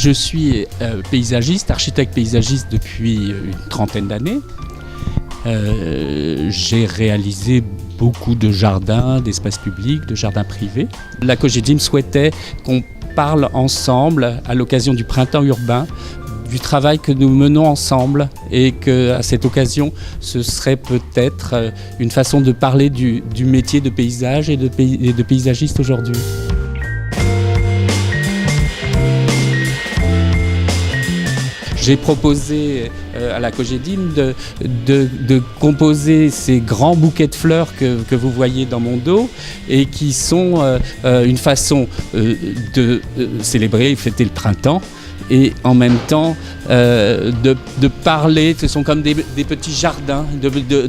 Je suis paysagiste, architecte paysagiste depuis une trentaine d'années. J'ai réalisé beaucoup de jardins, d'espaces publics, de jardins privés. La Cogedim souhaitait qu'on parle ensemble à l'occasion du printemps urbain du travail que nous menons ensemble et qu'à cette occasion, ce serait peut-être une façon de parler du métier de paysage et de paysagiste aujourd'hui. J'ai proposé à la Cogedim de composer ces grands bouquets de fleurs que vous voyez dans mon dos et qui sont une façon de célébrer et fêter le printemps et en même temps de parler, ce sont comme des petits jardins,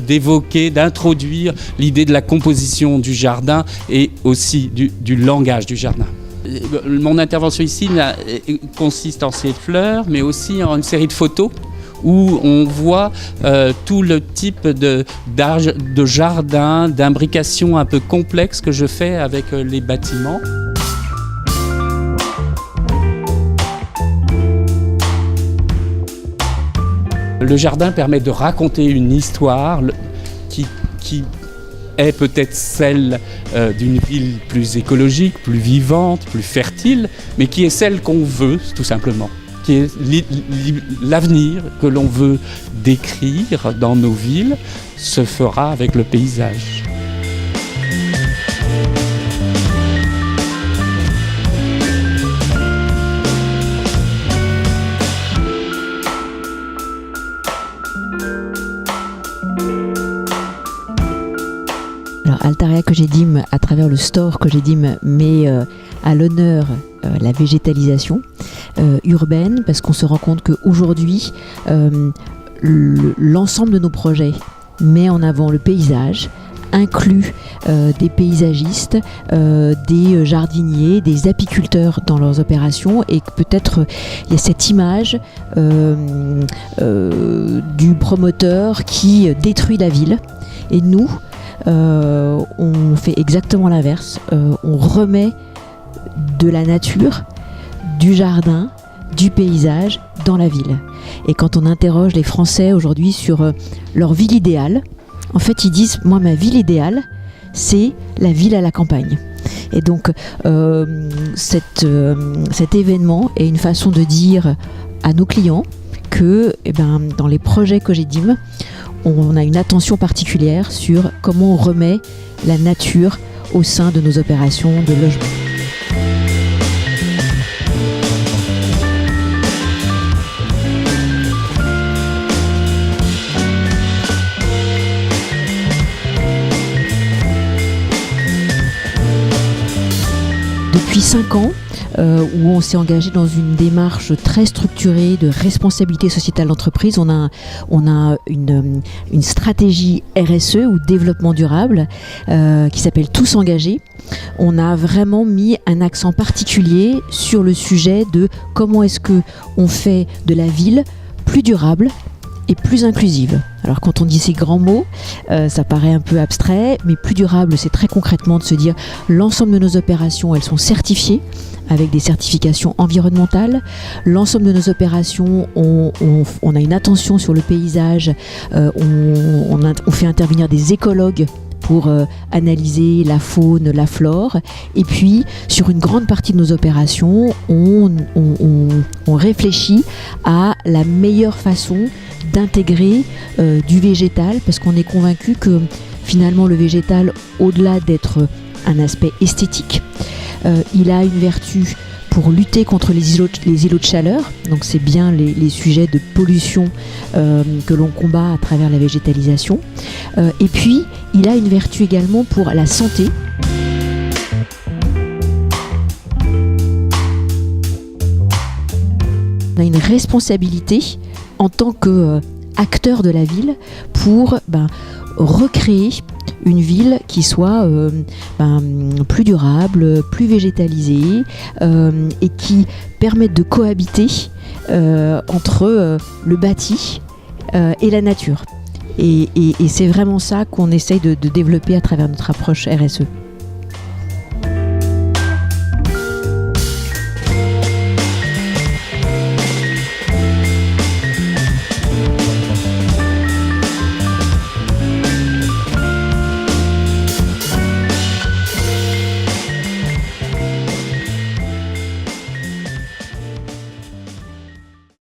d'évoquer, d'introduire l'idée de la composition du jardin et aussi du langage du jardin. Mon intervention ici consiste en ces fleurs, mais aussi en une série de photos où on voit tout le type de jardin, d'imbrication un peu complexe que je fais avec les bâtiments. Le jardin permet de raconter une histoire qui est peut-être celle d'une ville plus écologique, plus vivante, plus fertile, mais qui est celle qu'on veut, tout simplement, qui est l'avenir que l'on veut décrire dans nos villes, se fera avec le paysage. Alors Altaria Cogedim, à travers le store Cogedim, met à l'honneur la végétalisation urbaine, parce qu'on se rend compte qu'aujourd'hui, l'ensemble de nos projets met en avant le paysage, inclut des paysagistes, des jardiniers, des apiculteurs dans leurs opérations, et que peut-être il y a cette image du promoteur qui détruit la ville. Et nous, on fait exactement l'inverse. On remet de la nature, du jardin, du paysage dans la ville. Et quand on interroge les Français aujourd'hui sur leur ville idéale, en fait ils disent: moi, ma ville idéale, c'est la ville à la campagne. Et donc cet événement est une façon de dire à nos clients que dans les projets Cogedim, on a une attention particulière sur comment on remet la nature au sein de nos opérations de logement. Depuis 5 ans, où on s'est engagé dans une démarche très structurée de responsabilité sociétale d'entreprise. On a une stratégie RSE ou développement durable qui s'appelle Tous engagés. On a vraiment mis un accent particulier sur le sujet de comment est-ce que on fait de la ville plus durable et plus inclusive. Alors quand on dit ces grands mots, ça paraît un peu abstrait, mais plus durable, c'est très concrètement de se dire l'ensemble de nos opérations, elles sont certifiées avec des certifications environnementales. L'ensemble de nos opérations, on a une attention sur le paysage, on fait intervenir des écologues pour analyser la faune, la flore. Et puis, sur une grande partie de nos opérations, on réfléchit à la meilleure façon d'intégrer du végétal, parce qu'on est convaincu que finalement le végétal, au-delà d'être un aspect esthétique, il a une vertu pour lutter contre les îlots de chaleur. Donc c'est bien les sujets de pollution que l'on combat à travers la végétalisation. Et puis il a une vertu également pour la santé. On a une responsabilité en tant qu'acteur de la ville pour recréer une ville qui soit plus durable, plus végétalisée et qui permette de cohabiter entre le bâti et la nature. Et c'est vraiment ça qu'on essaye de développer à travers notre approche RSE.